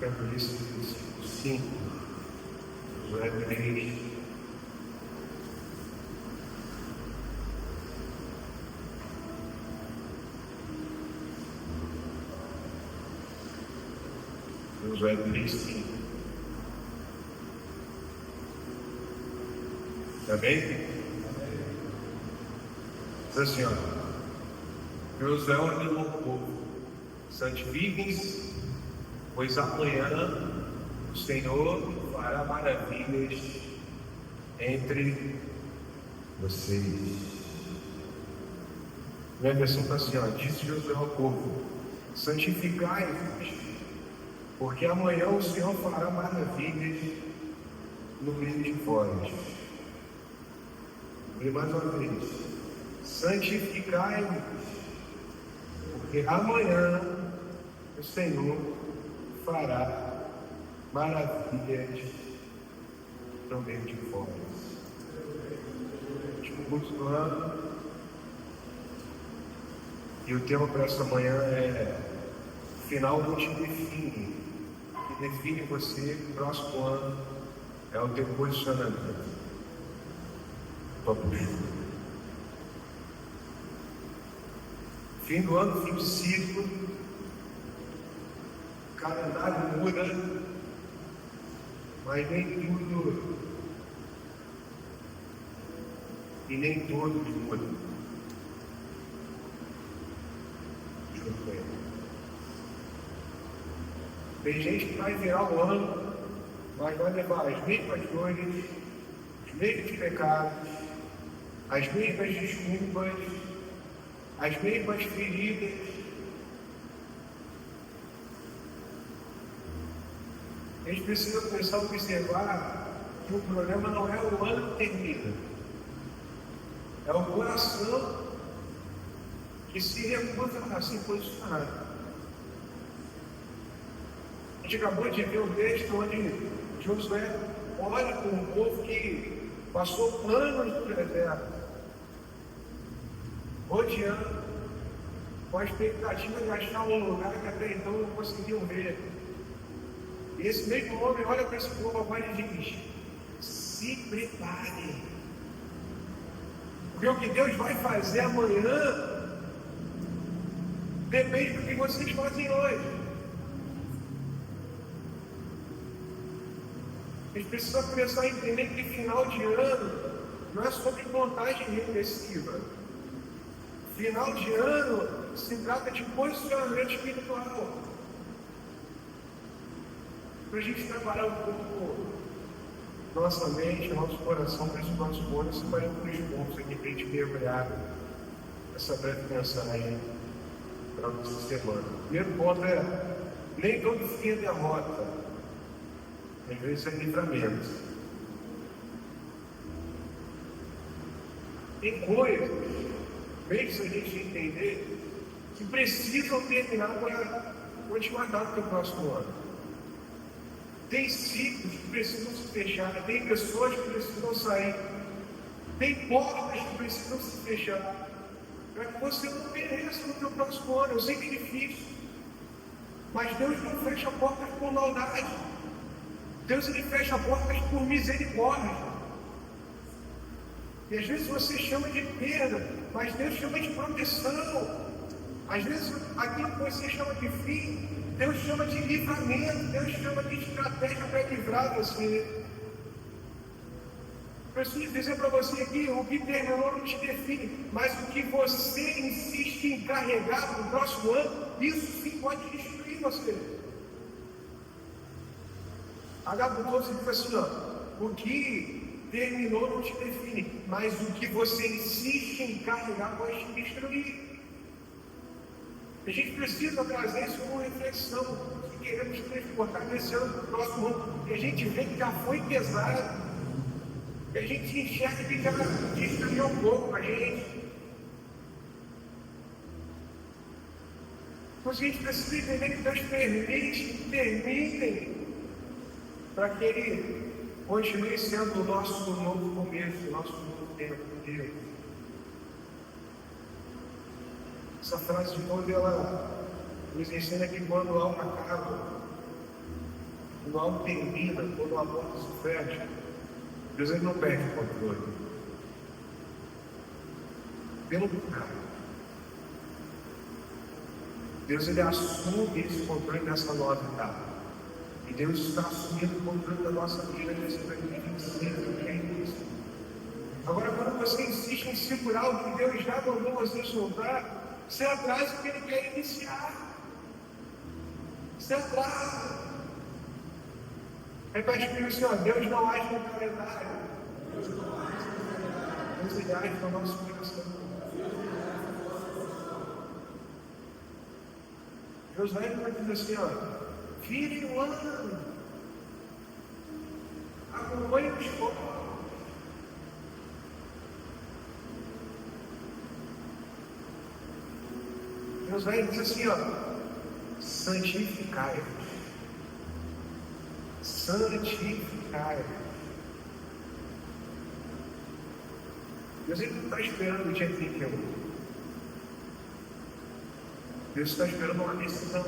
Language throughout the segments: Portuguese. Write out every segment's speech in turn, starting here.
Apocalipse 5, Josué 3. Josué 3, 5. Está bem? Diz assim, ó. Josué ordenou ao povo: santifiquem-se, pois amanhã o Senhor fará maravilhas entre vocês. Minha versão está assim, ó. Disse Josué ao povo: santificai-vos, porque amanhã o Senhor fará maravilhas no meio de vós. E mais uma vez: santificai-vos, porque amanhã o Senhor fará maravilhas no meio de vós. Último culto do ano, e o tema para essa manhã é: final não te define, o que define você no próximo ano é o teu posicionamento. Fim do ano, fim de ciclo, o calendário muda, mas nem tudo e nem todos mudam. Tem gente que vai virar o ano, mas vai levar as mesmas dores, os mesmos pecados, as mesmas desculpas, as mesmas feridas. A gente precisa começar a observar que o problema não é o ano que termina, é o coração que se recusa a se posicionar. A gente acabou de ver um texto onde Josué olha para um povo que passou anos no deserto, rodeando, com a expectativa de achar um lugar que até então não conseguiam ver. E esse mesmo homem olha para esse povo agora e diz: se preparem, porque o que Deus vai fazer amanhã depende do que vocês fazem hoje. A gente precisa começar a entender que final de ano não é sobre contagem regressiva. Final de ano se trata de posicionamento espiritual. Para a gente trabalhar um pouco nossa mente, nosso coração, para esse nosso olho, separando alguns pontos aqui para a gente mergulhar essa breve mensagem para a nossa semana. O primeiro ponto é: nem todo fim é derrota, às vezes é livramento. Tem coisas, mesmo se a gente entender, que precisam terminar para continuar dado para o próximo ano. Tem ciclos que precisam se fechar, tem pessoas que precisam sair, tem portas que precisam se fechar, para que você não pereça no teu próximo ano. Eu sei que é difícil, mas Deus não fecha portas por maldade. Deus ele fecha portas por misericórdia. E às vezes você chama de perda, mas Deus chama de proteção. Às vezes aquilo que você chama de fim, Deus chama de livramento, Deus chama de estratégia para livrar você. Preciso dizer para você aqui: o que terminou não te define, mas o que você insiste em carregar no próximo ano, isso sim pode destruir você. H12 diz assim, ó: o que terminou não te define, mas o que você insiste em carregar pode te destruir. A gente precisa trazer isso como reflexão, que queremos transportar nesse ano para o próximo ano, que a gente vê que já foi pesado, que a gente enxerga que já destruiu um pouco a gente. Então a gente precisa entender que Deus permite que terminem, para que Ele continue sendo o nosso novo começo, o nosso novo tempo com Deus. Essa frase de Paulo, ela nos ensina que quando há uma acaba, quando algo termina, quando uma porta se fecha, Deus ele não perde o controle. Pelo contrário, Deus ele assume esse controle nessa nova etapa. E Deus está assumindo o controle da nossa vida nesse 2026. Agora, quando você insiste em segurar o que Deus já mandou você soltar, você atrasa o que Ele quer iniciar. Você atrasa. Aí está escrito assim, ó, Deus não age no calendário. Deus ele age no nosso coração. Deus vai dizer assim, ó, vire o ano. Acompanhe os povos. Deus vai dizer assim, ó, santificai-vos. Santificai-vos. Deus ele não está esperando o dia 31. Deus está esperando uma decisão.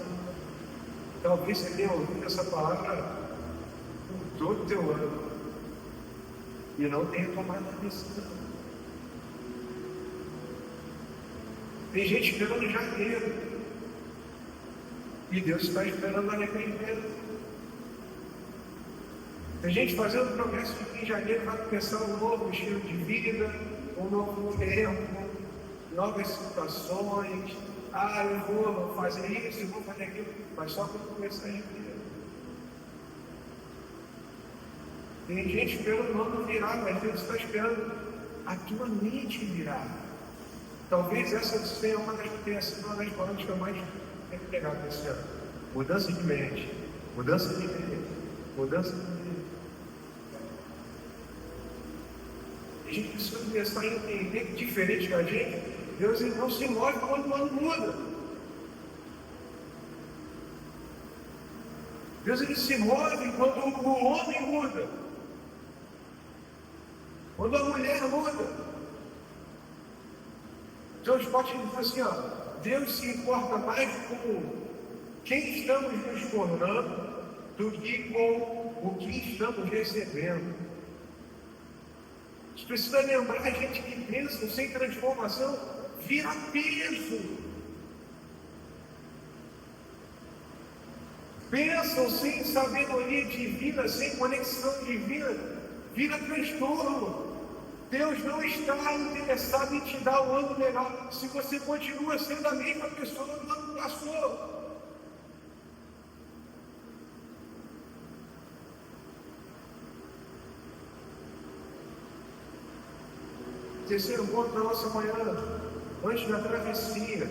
Talvez você tenha ouvido essa palavra por todo o teu ano e não tenha tomado a decisão. Tem gente esperando janeiro e Deus está esperando arrependimento. Tem gente fazendo promessa de que em janeiro vai começar um novo estilo de vida, um novo tempo, novas situações. Ah, eu vou fazer isso, eu vou fazer aquilo, mas só quando começar a janeiro. Tem gente esperando o ano virar, mas Deus está esperando a tua mente virar. Talvez essa tenha sido uma das palavras que eu mais tenho pegado esse ano. Mudança de mente, mudança de mente, mudança de mente. A gente precisa começar a entender que, diferente da gente, Deus ele não se move quando o ano muda. Deus ele se move quando o homem muda. Quando a mulher muda. John Stott diz assim, ó, Deus se importa mais com quem estamos nos tornando do que com o que estamos recebendo. A gente precisa lembrar a gente que bênção sem transformação vira peso. Bênção sem sabedoria divina, sem conexão divina, vira transtorno. Deus não está interessado em te dar um ano melhor se você continua sendo a mesma pessoa do ano que passou. Terceiro ponto da nossa manhã, antes da travessia,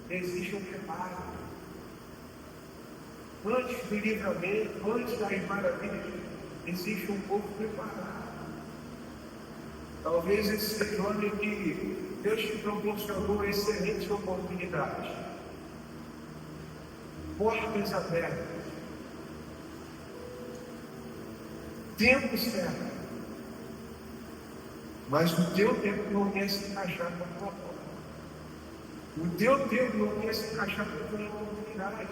existe um preparo. Antes do livramento, antes das maravilhas, existe um povo preparado. Talvez esse seja o ano em que Deus te proporcionou excelentes oportunidades. Portas abertas. Tempo certo. Mas o teu tempo não quer se encaixar com a tua porta. O teu tempo não quer se encaixar com a tua oportunidade.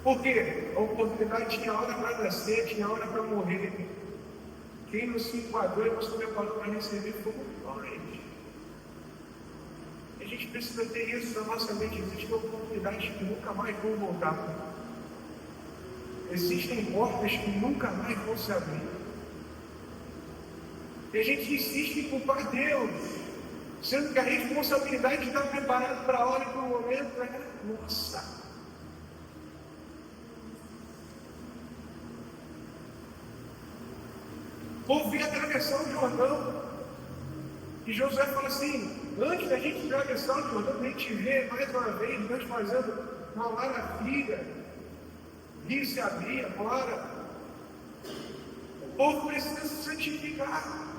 Por quê? A oportunidade tinha hora para nascer, tinha hora para morrer. Quem não se enquadrou e não se preparou para receber foi nós. A gente precisa ter isso na nossa mente. Existem oportunidades que nunca mais vão voltar. Existem portas que nunca mais vão se abrir. E a gente insiste em culpar Deus, sendo que a responsabilidade de estar preparado para a hora e para o momento é nossa. Ouvi atravessar o Jordão. E Josué fala assim, antes da gente atravessar o Jordão, a gente vê mais uma vez Deus fazendo uma maravilha. Rio se abrir agora. O povo precisa se santificar.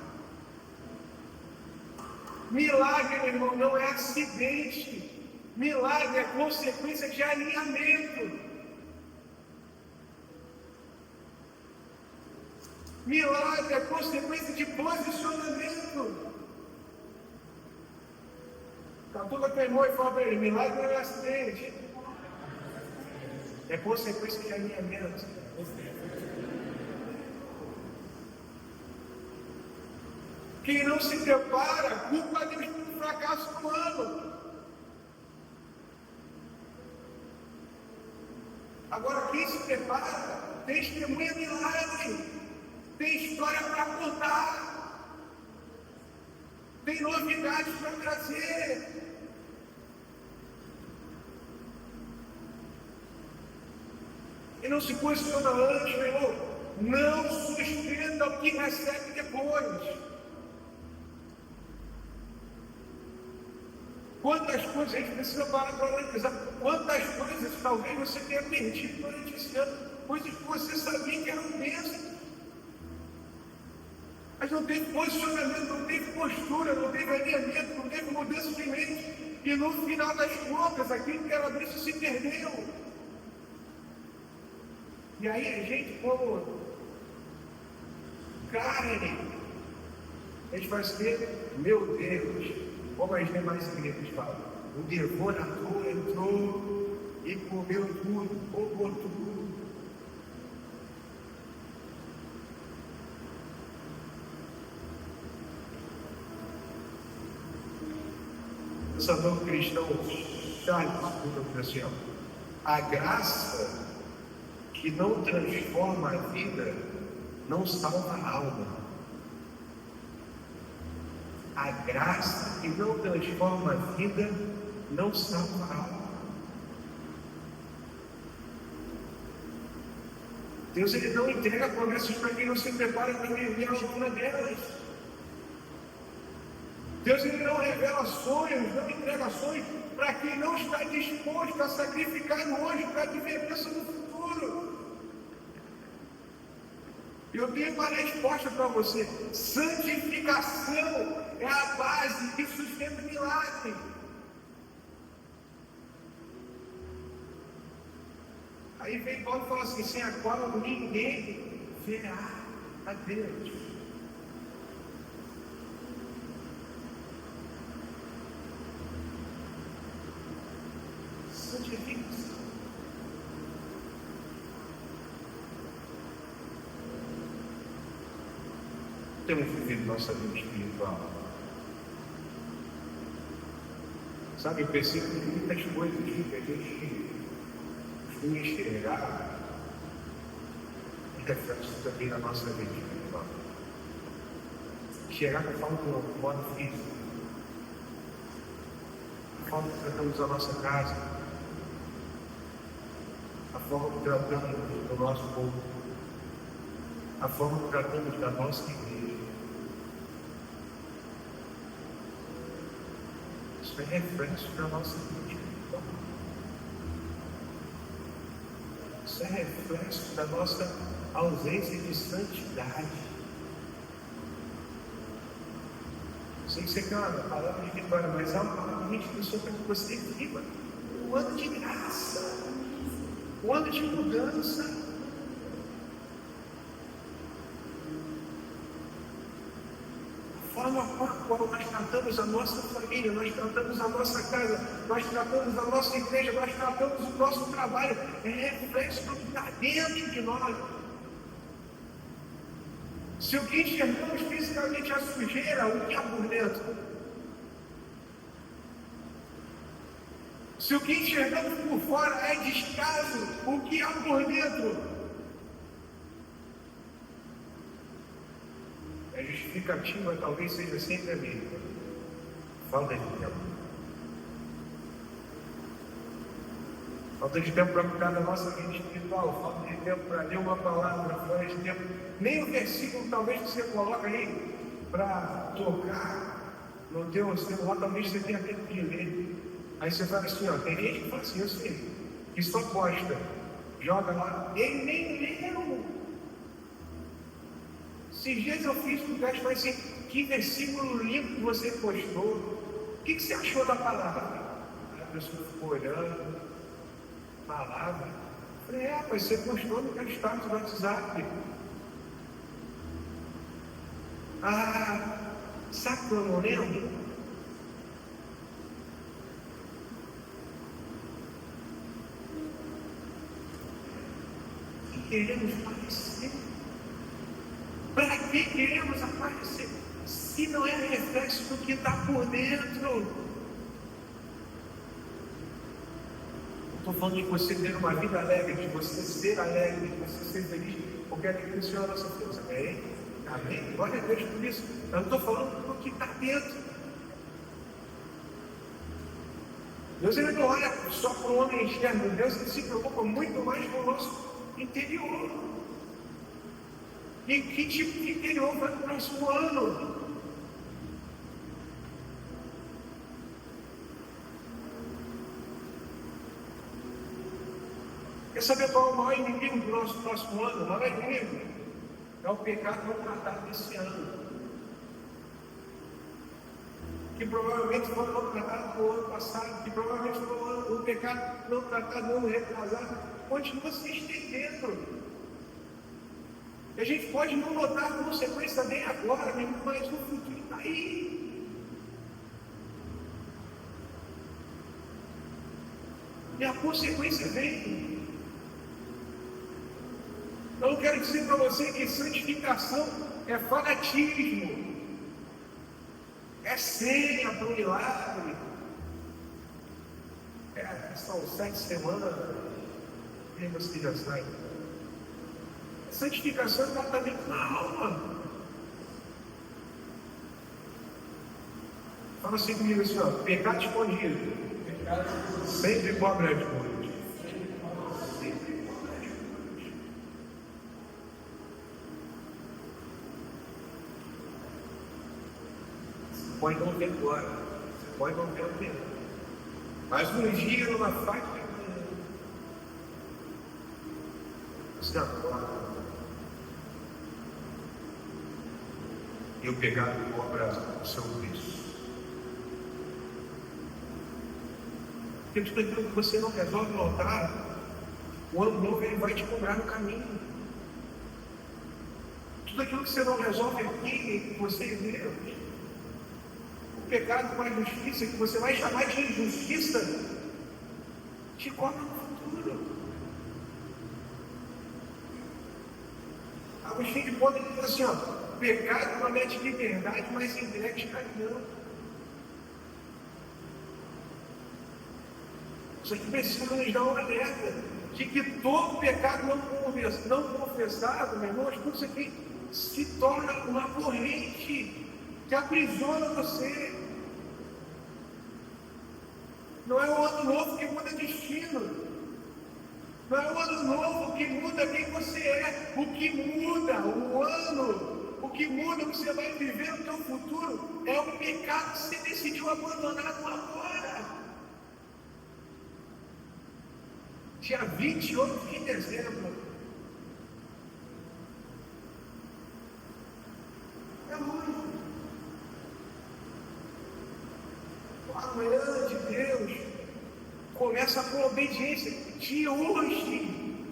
Milagre, meu irmão, não é acidente. Milagre é consequência de alinhamento. Milagre é consequência de posicionamento. Está toda a tua irmã e fala para ele, milagre não é acidente. É consequência de alinhamento. Quem não se prepara, culpa Deus pelo fracasso do ano. Agora, quem se prepara, testemunha milagre, tem história para contar, tem novidades para trazer. E não se posiciona antes, meu irmão. Não sustenta o que recebe depois. Quantas coisas a gente precisa parar para analisar? Quantas coisas talvez você tenha perdido durante esse ano? Coisas que você sabia que eram bênçãos. Mas não teve posicionamento, não teve postura, não teve alinhamento, não teve mudança de mente. E no final das contas, aquilo que era bênção se perdeu. E aí a gente, como carne, a gente vai ser, meu Deus, como as demais igrejas falam, o devorador entrou e comeu tudo, roubou tudo. O salão cristão Charles Spurgeon assim, a graça que não transforma a vida não salva a alma. A graça que não transforma a vida não salva a alma. Deus ele não entrega promessas para quem não se prepara para viver a altura delas. Deus ele não revela sonhos, não entrega sonhos para quem não está disposto a sacrificar hoje para viver isso no futuro. Eu tenho uma resposta para você. Santificação é a base que sustenta o milagre. Aí vem Paulo e fala assim, sem a qual ninguém verá a Deus. Santificação. Temos vivido nossa vida espiritual. Sabe, eu percebo que muitas coisas que a gente costuma enxergar e reflexo também na nossa vida espiritual. Enxergar que eu falo do modo físico, a forma que tratamos a nossa casa, a forma que tratamos do nosso povo, a forma que tratamos da nossa igreja. Isso é reflexo da nossa vida. Isso é reflexo da nossa ausência de santidade. Sei que você quer uma palavra de vitória, mas há uma palavra de instrução para que você viva um ano de graça, um ano de mudança. A forma como nós tratamos a nossa família, nós tratamos a nossa casa, nós tratamos a nossa igreja, nós tratamos o nosso trabalho, é reflexo do que está dentro de nós. Se o que enxergamos fisicamente é a sujeira, o que há por dentro? Se o que enxergamos por fora é descaso, o que há por dentro? A justificativa talvez seja sempre a mesma. Falta de tempo. Falta de tempo para cuidar da nossa vida espiritual. Falta de tempo para ler uma palavra. Falta de tempo. Nem o versículo talvez que você coloca aí para tocar no teu celular, talvez você tenha tempo de ler. Aí você fala assim, ó, tem gente que fala assim, eu sei, que só posta, joga lá, ele nem leu. Esses dias eu fiz com o cara e falei assim, que versículo lindo que você postou. O que você achou da palavra? A pessoa ficou olhando, palavra. Eu falei, mas você postou no meu status do WhatsApp. Sabe que eu não lembro? queremos aparecer? Para que queremos aparecer? Se não é reflexo do que está por dentro. Estou falando de você ter uma vida alegre, de você ser alegre, de você ser feliz, porque a alegria do Senhor é a nossa força. Amém? Amém? Glória a Deus por isso. Eu não estou falando do que está dentro. Deus ele não olha só para o homem externo, Deus ele se preocupa muito mais com o nosso interior. E que tipo de interior vai para o próximo ano? Quer saber qual é o maior inimigo do nosso próximo ano? O maior inimigo é o pecado não tratado desse ano. Que provavelmente foi não tratado no ano passado, que provavelmente foi o pecado não tratado no ano retrasado, continua se estendendo. E a gente pode não notar a consequência nem agora, mas no futuro está aí. E a consequência vem. Eu não quero dizer para você que santificação é fanatismo. É senha para o milagre. São 7 semanas, e você já sai. Santificação é tratamento na alma. Fala assim comigo assim, ó, pecado escondido. Sempre cobre as coisas. Pode não ver agora, você pode não ver o tempo, mas um dia numa faca você acorda e o pecado cobra o seu preço. Porque tudo aquilo que você não resolve notar, o ano novo ele vai te cobrar no caminho. Tudo aquilo que você não resolve aqui, você e Deus, pecado com a injustiça, que você vai chamar de injustiça, te cobra no futuro. Agostinho de Pona diz assim, ó, pecado promete liberdade, mas entregue escravidão. Isso aqui precisa nos dar uma alerta de que todo pecado não confessado, meu irmão, isso aqui se torna uma corrente que aprisiona você. Não é o ano novo que muda destino. Não é o ano novo que muda quem você é. O que muda o ano, o que muda o que você vai viver no seu futuro é o pecado que você decidiu abandonar agora. Dia 28 de dezembro. É hoje. Amanhã de Deus começa com a obediência de hoje.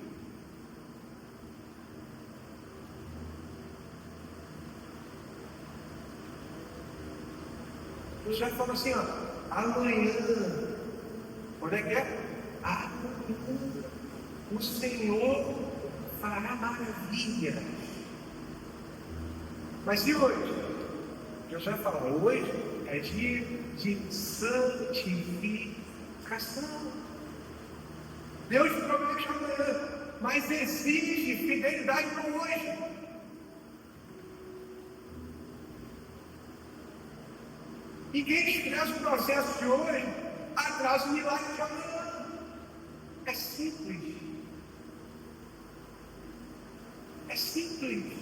Deus já fala assim, ó, amanhã, quando é que é? Amanhã, o Senhor fará maravilha. Mas e hoje? Deus já fala, hoje é dia de santificação. Deus promete amanhã, mas exige fidelidade para hoje. E quem esquece o processo de hoje, atrasa o milagre de amanhã. É simples. É simples.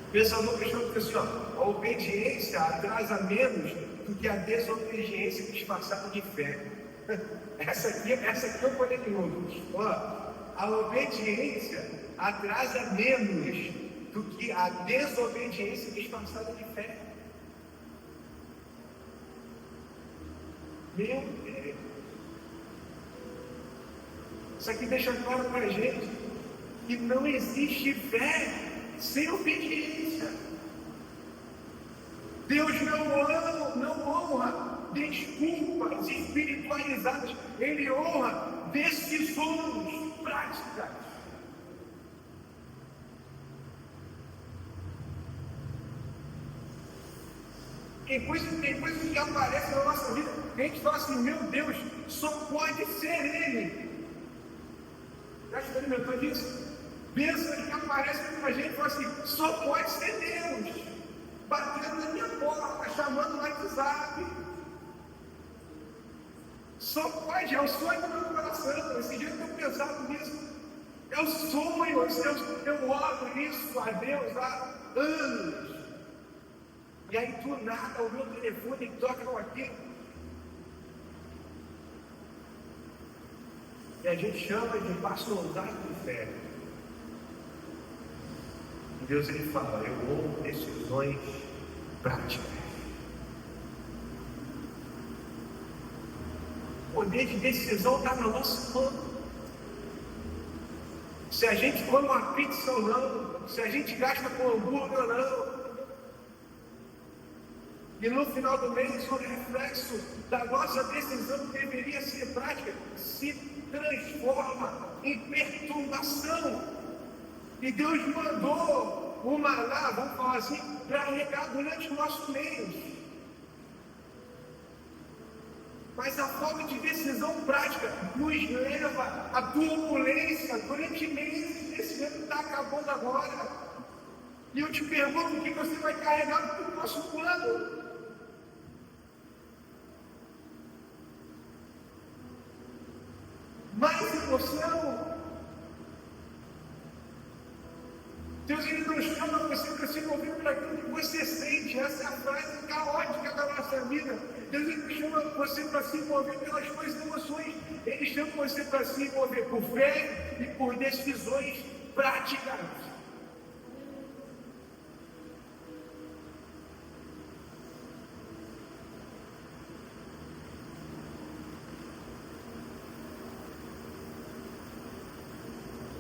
O pensador cristão diz assim, ó, a obediência atrasa menos do que a desobediência disfarçada de fé. Essa aqui eu poderoso. A obediência atrasa menos do que a desobediência disfarçada de fé. Meu Deus. Isso aqui deixa claro para a gente que não existe fé sem obediência. Deus não honra desculpas espiritualizadas, Ele honra decisões. práticas. Tem coisa que aparece na nossa vida, a gente fala assim, meu Deus, só pode ser Ele. Já experimentou disso? Pensa que aparece pra gente e fala assim, só pode ser Deus. Batendo na minha porta, chamando no WhatsApp. Só pode, é o sonho do meu coração. Esse dia eu tenho pensado nisso. É o sonho, eu oro isso a Deus há anos. E aí do nada o meu telefone toca aqui. E a gente chama de pastorzado de fé. E Deus ele fala, eu amo decisões práticas. O poder de decisão está na nossa mão. Se a gente come uma pizza ou não, se a gente gasta com hambúrguer ou não. E no final do mês, o reflexo da nossa decisão que deveria ser prática se transforma em perturbação. E Deus mandou o maná, vamos falar assim, para regar durante o nosso mês. Mas a falta de decisão prática nos leva à turbulência durante meses. Esse ano está acabando agora. E eu te pergunto o que você vai carregar para o próximo ano. Mais emoção. Deus ele não chama você para se mover para aquilo que você sente. Essa é a frase caótica da nossa vida. Deus ele chama você para se mover pelas suas emoções. Ele chama você para se mover por fé e por decisões práticas.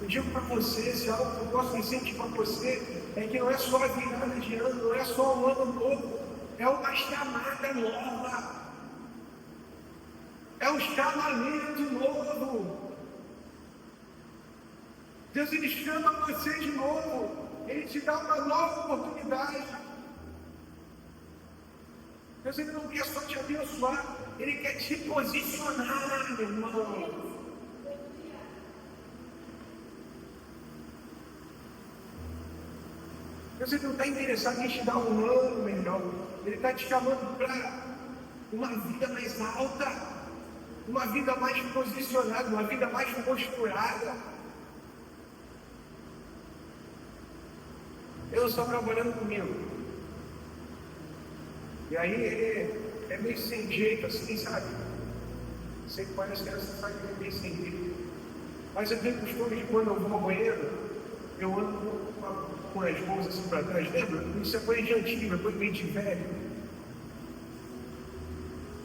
Eu digo para você, se algo que eu posso incentivar você, é que não é só a virada de ano, não é só um ano novo, é uma chamada nova, é um chamamento novo. Deus ele chama você de novo, ele te dá uma nova oportunidade. Deus ele não quer só te abençoar, ele quer te posicionar, meu irmão. Você não está interessado em te dar um ano melhor. Ele está te chamando para uma vida mais alta, uma vida mais posicionada, uma vida mais posturada. Eu estou trabalhando comigo. E aí ele é meio sem jeito, assim, sabe? Sei que parece que essa sabe que é meio sem jeito. Mas eu tenho costume de quando eu vou ao banheiro, eu ando com as mãos assim para trás, lembra? Isso é coisa de antigo, é coisa de velho.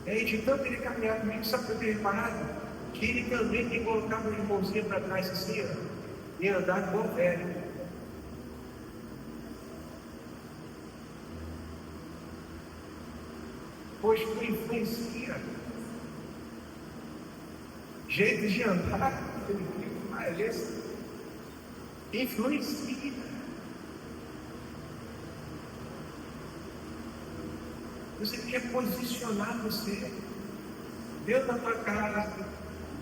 E aí, de tanto ele caminhar comigo, sabe o que eu tenho reparado? Que ele também tem colocado as mãozinhas para trás assim, ó, e andar igual velho. Postura influencia. Jeito de andar, influencia. Você quer posicionar você dentro da tua casa,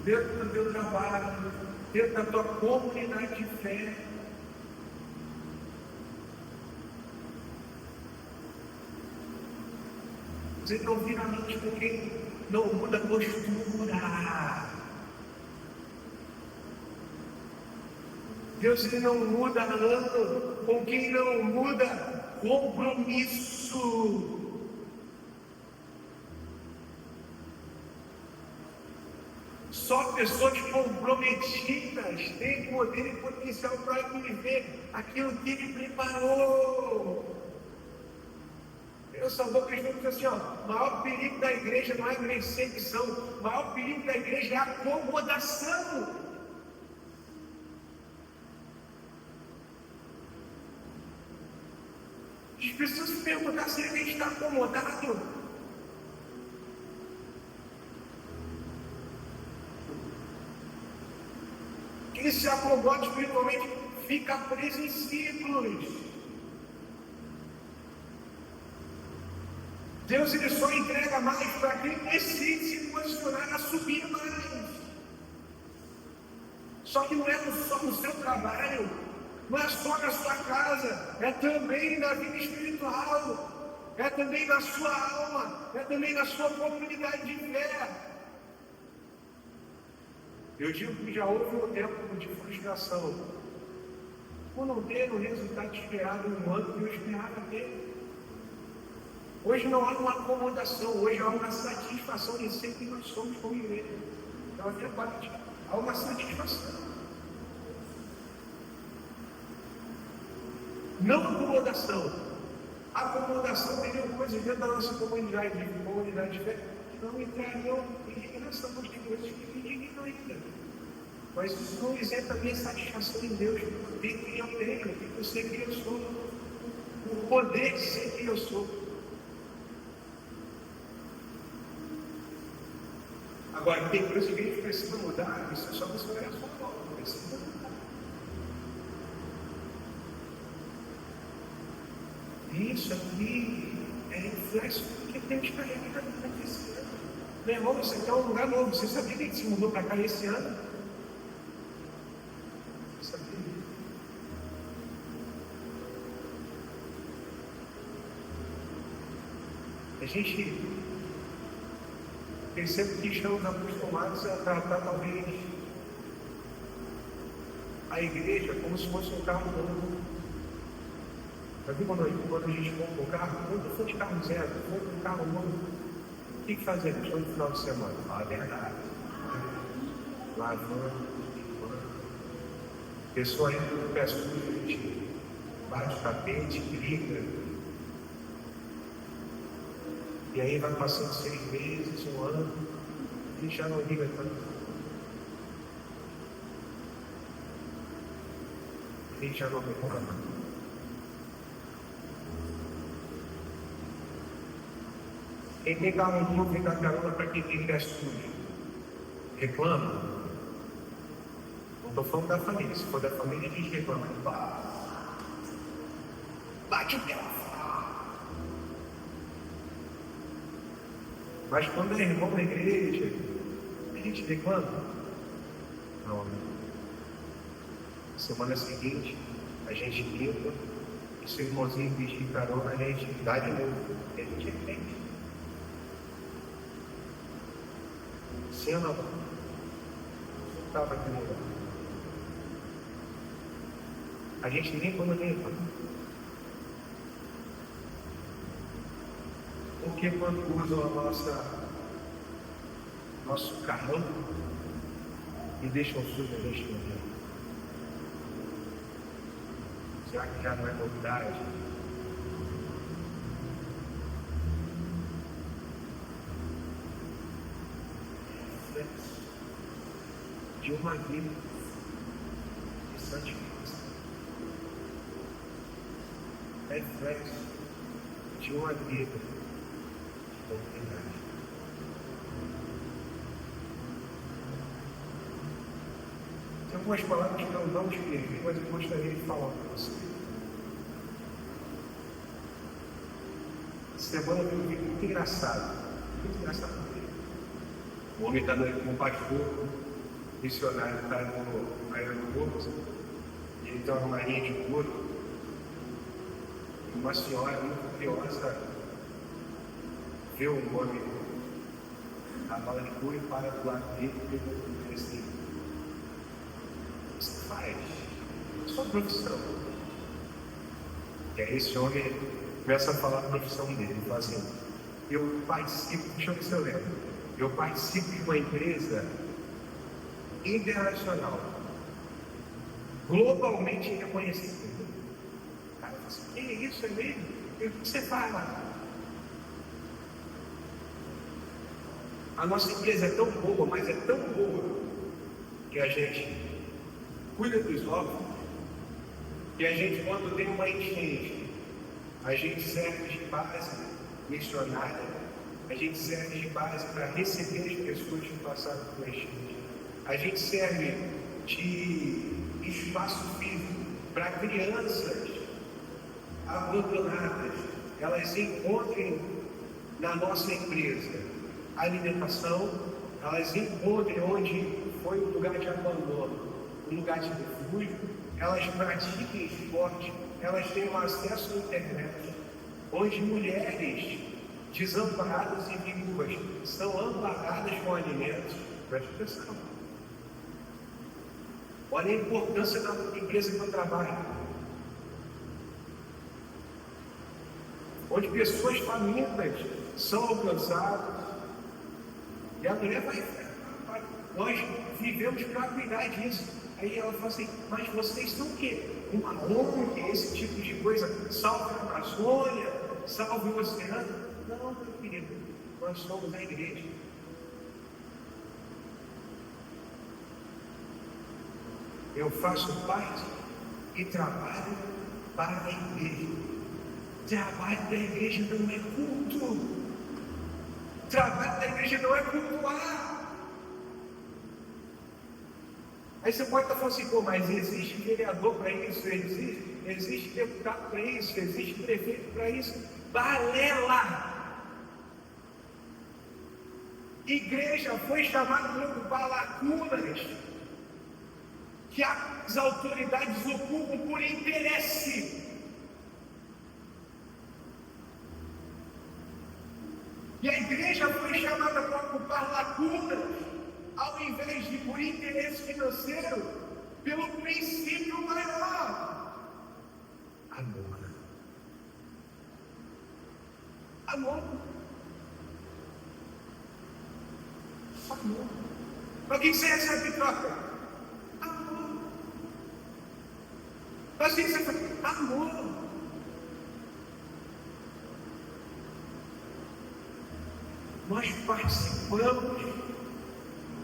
dentro do teu trabalho, dentro da tua comunidade de fé. Você não vira a mente com quem não muda a postura. Deus ele não muda ano com quem não muda compromisso. Só pessoas comprometidas têm poder e potencial para viver aquilo que ele preparou. Eu só vou acreditar assim, ó, o maior perigo da igreja não é perseguição, o maior perigo da igreja é a acomodação. As pessoas se perguntam se a gente está acomodado. Quem se acomoda espiritualmente fica preso em ciclos. Deus ele só entrega mais para quem decide se posicionar a subir mais. Só que não é só no seu trabalho, não é só na sua casa, é também na vida espiritual, é também na sua alma, é também na sua comunidade de fé. Eu digo que já houve um tempo de frustração por não ter o resultado esperado no ano que eu esperava ter. Hoje não há uma acomodação, hoje há uma satisfação em ser quem nós somos como igreja. Então, até parte, há uma satisfação. Não acomodação. Acomodação teria coisas dentro da nossa comunidade de fé que não entrariam em indignação, porque tem coisas que me indignam ainda. Mas isso não isenta a minha satisfação em Deus, por ter quem eu tenho, por ser quem eu sou, por poder ser quem eu sou. Agora, tem coisas que a gente precisa mudar, isso é só você olhar a sua volta, precisa mudar. Isso aqui é reflexo do que temos carregado esse ano. Meu irmão, isso aqui é um lugar novo. Você sabia que a gente se mudou para cá esse ano? Você sabia? A gente percebe que estamos acostumados a tratar talvez a igreja como se fosse um carro novo. Sabe quando a gente compra um carro, quando for de carro zero, compra um carro novo, o que fazemos no final de semana? Fala a verdade. Lavando, a pessoa entra no pé sujo, a gente bate o tapete, briga. E aí vai passando 6 meses, 1 ano, e já não liga tanto. E já não reclama. Quem tem carro novo vem dar carona para quem tem pé sujo. Reclama. Não estou falando da família. Se for da família, a gente reclama. Bate o pé. Mas quando é irmão na igreja, a gente reclama? Não. Semana seguinte, a gente limpa, e se o irmãozinho pedir carona, a gente dá de novo. E a gente entende. Sim ou não? Estava aqui no lugar. A gente limpa ou não limpa? Porque quando usam nosso carrão e deixam sujo, a gente não vê. Será que já não é novidade? De uma vida de santificação. Reflexo de uma vida de comunidade. Tem algumas palavras que eu não escrevi, mas eu gostaria de falar para você. Essa semana eu vi um vídeo muito engraçado. Muito engraçado mesmo. O homem está dando com um pastor. O missionário está no aeroporto, ele está numa linha de couro, e uma senhora muito curiosa vê um homem na bala de couro e para do lado dele e pergunta assim: o que você faz? Qual a sua profissão? E aí esse homem começa a falar a profissão dele, ele fala assim: eu participo, deixa eu ver se eu lembro, eu participo de uma empresa internacional, globalmente reconhecida. Cara, você, que é isso, é mesmo? O que você faz lá? A nossa empresa é tão boa, mas é tão boa, que a gente cuida dos órgãos, que a gente, quando tem uma enchente, a gente serve de base missionária, a gente serve de base para receber as pessoas que passaram por enchente. A gente serve de espaço físico para crianças abandonadas, elas encontrem na nossa empresa alimentação, elas encontrem onde foi o lugar de abandono, um lugar de refúgio, elas pratiquem esporte, elas tenham acesso à internet, onde mulheres desamparadas e viúvas são amparadas com alimentos. Preste atenção. Olha a importância da empresa que eu trabalho. Onde pessoas famintas são alcançadas. E a mulher vai. Nós vivemos para cuidar disso. Aí ela fala assim, mas vocês são o quê? Uma ONG, esse tipo de coisa, salve a Amazônia, salve o oceano. Não, meu querido, nós somos a igreja. Eu faço parte e trabalho para a igreja. Trabalho da igreja não é culto. Trabalho da igreja não é cultuar. Aí você pode estar falando assim, pô, mas existe vereador para isso, existe deputado para isso, existe prefeito para isso. Balela! Igreja foi chamada para ocupar lacunas que as autoridades ocupam por interesse. E a igreja foi chamada para ocupar lacunas, ao invés de por interesse financeiro, pelo princípio maior: amor. Amor. Amor. Para que você recebe em troca? Amor. Mas o que você faz? Amor. Nós participamos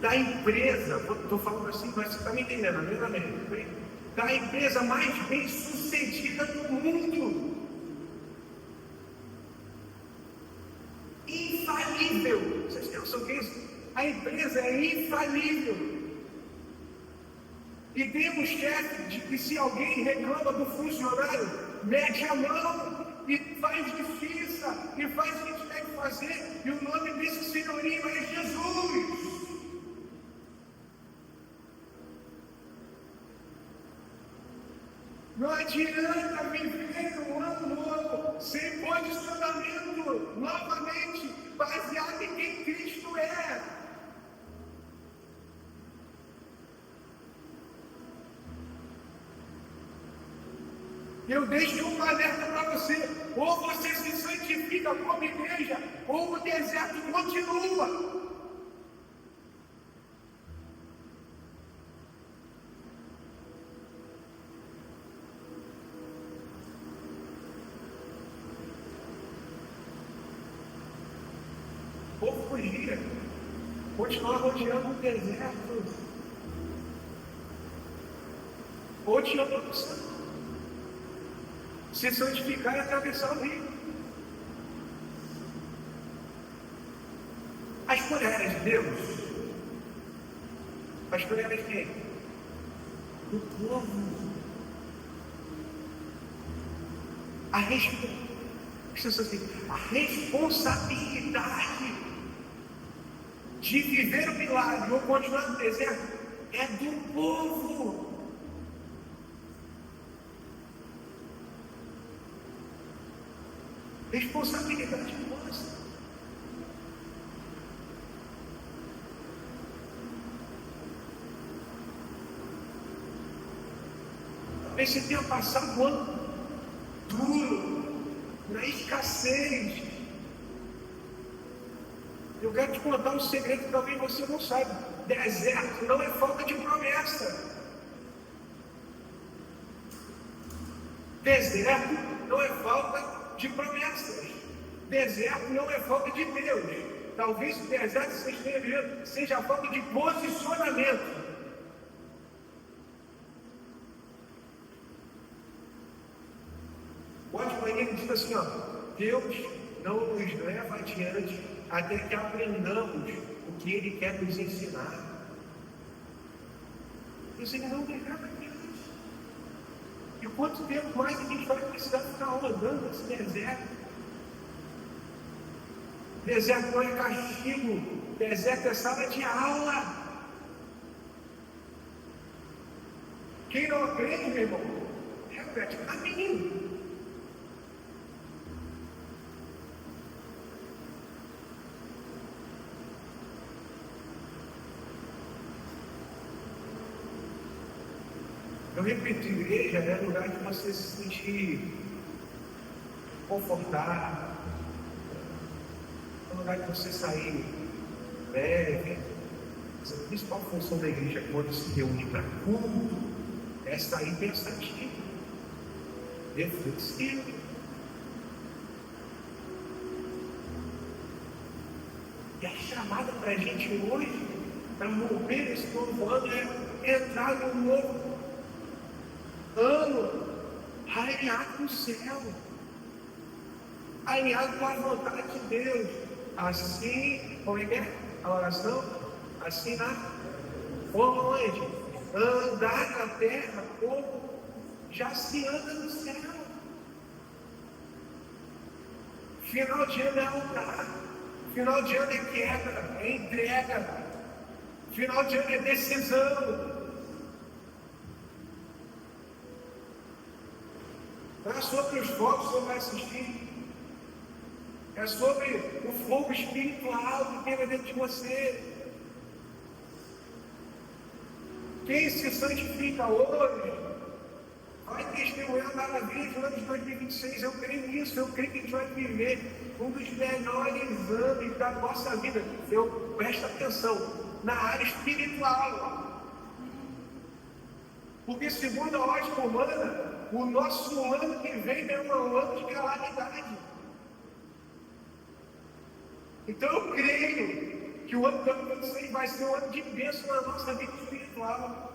da empresa, estou falando assim, mas você está me entendendo, amém? Da empresa mais bem sucedida do mundo. Infalível. Vocês têm noção disso? A empresa é infalível. E temos chefe de que se alguém reclama do funcionário, mete a mão e faz justiça, e faz o que a gente tem que fazer, e o nome desse senhorio é Jesus. Não adianta viver um ano novo sem posicionamento novamente baseado em quem Cristo é. Eu deixo um alerta para você: ou você se santifica como igreja, ou o deserto continua. Ou fugir, continuar rodeando o deserto, ou tinha outra opção: se santificar e atravessar o rio. A escolha era de Deus. A escolha era de quem? Do povo. A responsabilidade de viver o milagre ou continuar no deserto é do povo. Responsabilidade nossa. Talvez você tenha passado um ano duro, na escassez. Eu quero te contar um segredo que talvez você não saiba: deserto não é falta de promessa. Deserto não é falta de promessas. Deserto não é falta de Deus. Talvez o deserto que você esteja vivendo seja a falta de posicionamento. O Admair diz assim, ó: Deus não nos leva adiante até que aprendamos o que Ele quer nos ensinar. Mas ele não derrama Deus. E quanto tempo mais a gente vai precisar ficar rodando nesse deserto? Deserto não é castigo, deserto é sala de aula. Quem não aprende, meu irmão, repete o caminho. Eu repito, igreja é lugar de você se sentir confortável, é lugar de você sair leve. Essa é a principal função da igreja quando se reúne para culto é sair pensativo, reflexivo. E a chamada para a gente hoje, para mover esse novo ano, é entrar no novo ano alinhado com o céu, alinhado com a vontade de Deus. Assim, como é a oração? Assim como onde? Andar na terra como já se anda no céu. Final de ano é altar, final de ano é quebra, é entrega, final de ano é decisão. Não é sobre os fogos que você vai assistir. É sobre o fogo espiritual que tem dentro de você. Quem se santifica hoje vai testemunhar maravilhas no ano de 2026. Eu creio nisso. Eu creio que a gente vai viver um dos melhores anos da nossa vida. Presta atenção, na área espiritual. Porque segundo a ótica humana, o nosso ano que vem é um ano de calamidade. Então eu creio que o ano de 2026 vai ser um ano de bênção na nossa vida espiritual.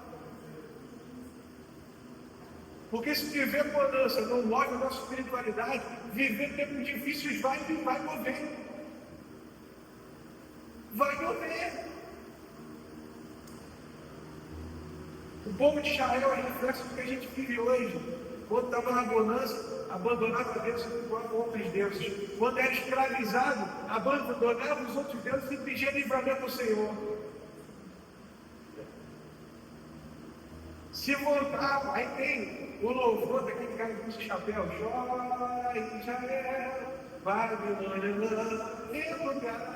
Porque se viver bonança não move a nossa espiritualidade, viver tempos difíceis vai mover. Vai mover. O povo de Israel é reflexo do que a gente vive hoje. Quando estava na bonança, abandonava Deus e cultuava outros deuses. Quando era escravizado, abandonava os outros deuses e pedia livramento ao Senhor. Se voltava, aí tem o louvor daquele cara com esse chapéu. Chora, Israel, Babilônia não é lugar.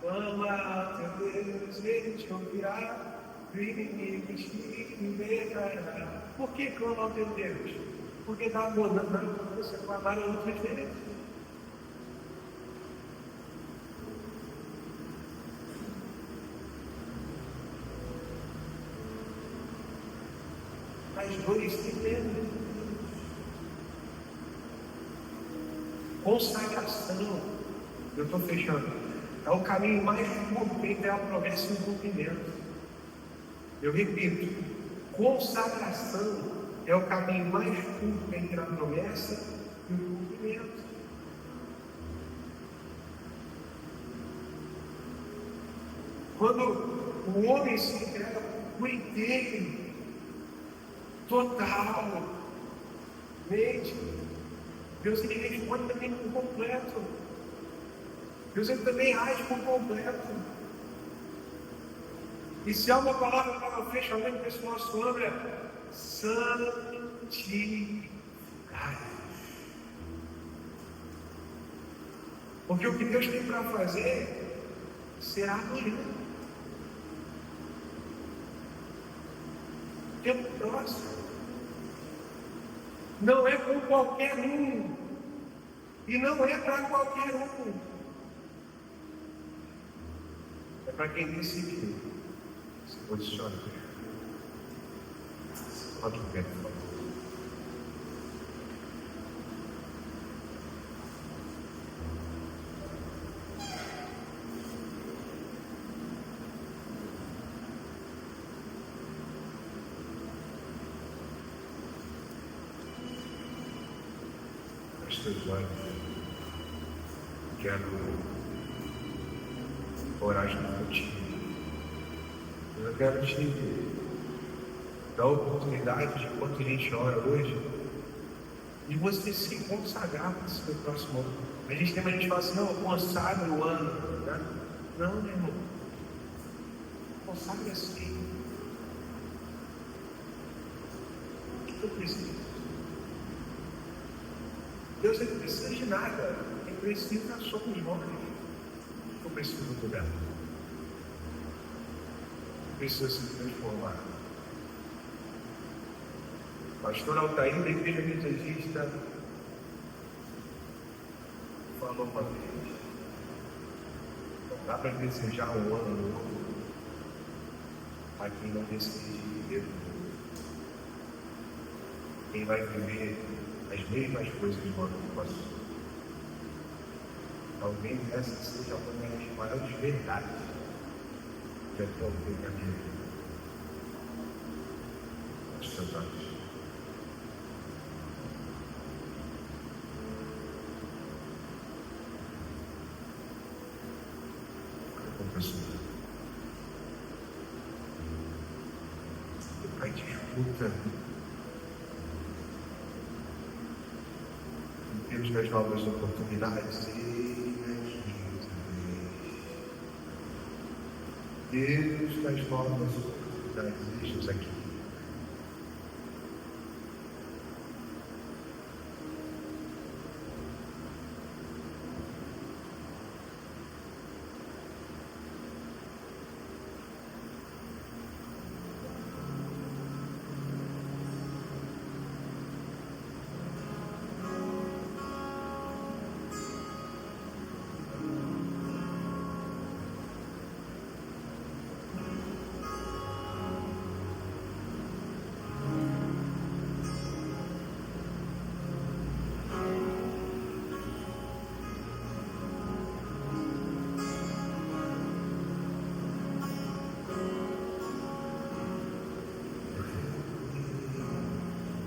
Ama teu Deus, ele te ouvirá. Por que clama ao teu Deus? Porque está abandonando você clamar a outros deuses. As dores se entendem. Consagração, eu estou fechando, é o caminho mais curto entre a promessa e o cumprimento. Eu repito, consagração é o caminho mais curto entre a promessa e o cumprimento. Quando o homem se entrega por inteiro, totalmente, Deus ele responde também por completo. Deus ele também age por completo. E se há uma palavra para o fechamento desse nosso ano é santificar. Porque o que Deus tem para fazer será amanhã. Tempo próximo. Não é com qualquer um. E não é para qualquer um. É para quem decidiu. Se posiciona. Pode ver, por favor. Feche teus olhos. Quero orar junto contigo. Eu quero te da oportunidade de quanto a gente ora hoje, de você se consagrar para esse seu próximo ano. A gente tem uma gente fala assim, não, consagra o ano, né? Não, meu irmão. Consagra assim. O que eu preciso? Deus não precisa de nada. Quem precisa somos nós. Eu preciso mudar. Precisa se transformar. Pastor Altair, da Igreja Metodista, falou uma vez: não dá para desejar um ano novo a quem não decide viver. Quem vai viver as mesmas coisas do ano que passou. Talvez essa seja uma das maiores verdades que eu ouvi na minha vida. Os seus olhos. O Pai te escuta. Deus das novas oportunidades. Deus das novas oportunidades. Deixa-nos aqui.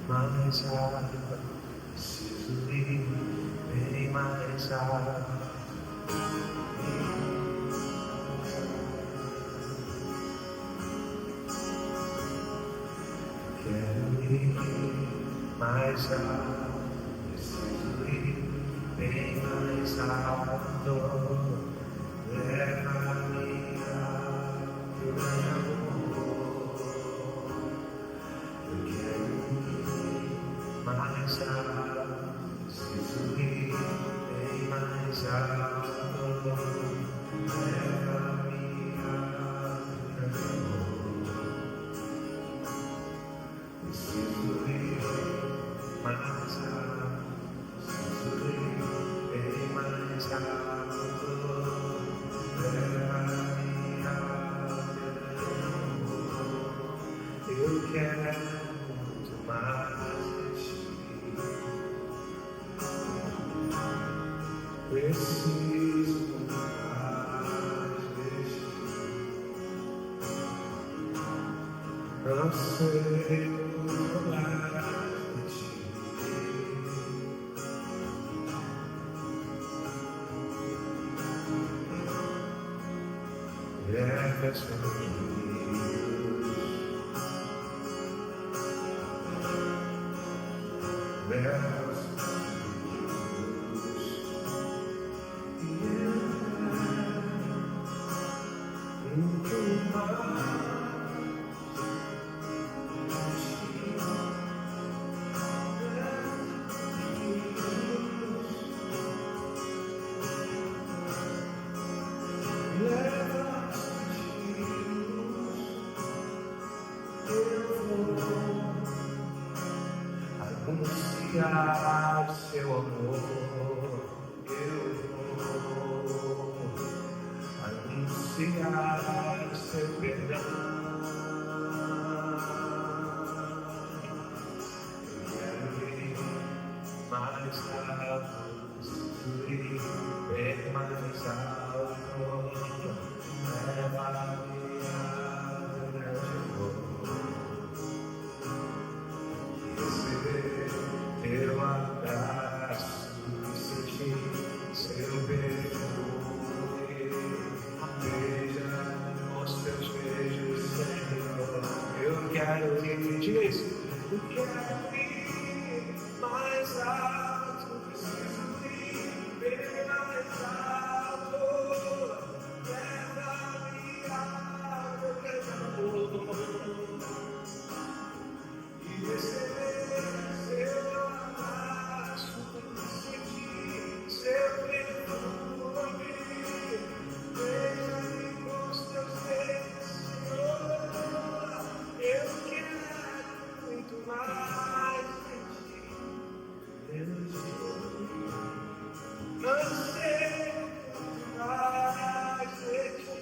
Mais água, preciso ir bem mais água. Quero ir mais água, preciso ir bem mais alto. Leva-me ao teu amor. Eu quero mais alto, preciso ir bem mais alto. Leva-me ao teu amor. Preciso ir mais alto, preciso ir bem mais alto. Leva-me ao teu amor. Eu quero muito mais de ti. Preciso mais de ti. Não sei mais de ti. Leva os meus filhos. Leva os anunciar o seu amor. Eu vou anunciar o seu perdão. Eu quero ir mais alto, preciso ir bem mais alto. Leva-me ao teu amor. Teu abraço e sentir seu perfume. Beija os teus beijos, Senhor. Eu quero ir de Eu quero ir mais alto, preciso ir bem mais alto. Leva-me ao teu amor e receber seu abraço, sentir seu perfume. Veja-me com os teus dedos, Senhor. Eu quero muito mais de ti. Anseio mais de ti.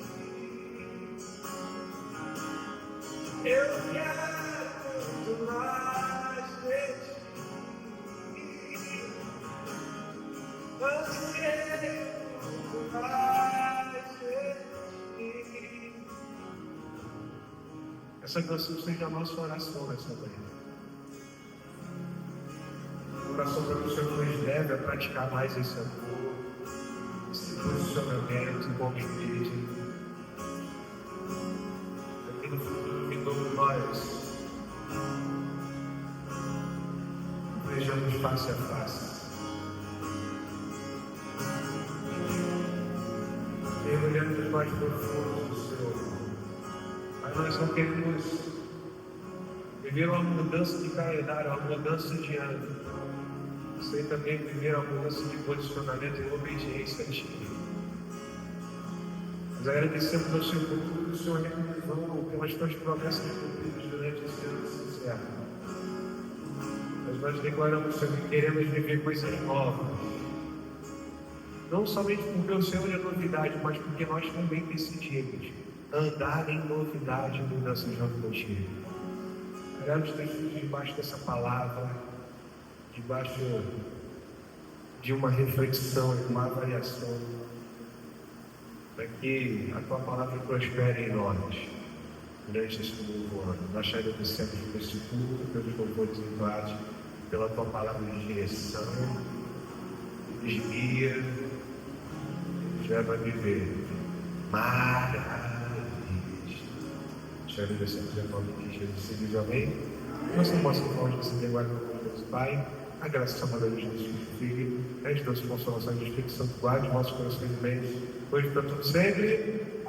Eu quero muito mais de ti. Anseio muito mais de ti. Essa canção seja a nossa oração nessa manhã. Oração para que o Senhor nos leve a praticar mais esse amor, esse posicionamento bom espírito. Aqui no futuro vindouro nós vejamos face a face. Mergulhamos mais profundo do Senhor. Mas nós não queremos viver uma mudança de calendário, uma mudança de ano. Sei também viver a mudança de posicionamento e obediência a Ti. Nós agradecemos ao Senhor por tudo que o Senhor realizou, pelas Tuas promessas cumpridas durante esse ano sincero. Mas nós declaramos, Senhor, que queremos viver coisas novas. Não somente porque o Senhor é novidade, mas porque nós também decidimos andar em novidade e mudança junto contigo. Queremos ter filhos debaixo dessa palavra, debaixo de uma reflexão, de uma avaliação, para que a Tua palavra prospere em nós durante este novo ano. Nós te agradecemos por esse culto, pelos louvores entoados, pela Tua palavra de direção, que nos guia, nos leva a viver maravilhas. Te agradecemos em nome de Jesus. Se diz amém. Nós não possamos falar desse linguagem do Deus Pai, a graça e a sabedoria de Jesus Filho, as doces consolações do Espírito Santo guarde nossos corações e mentes, hoje para tudo sempre.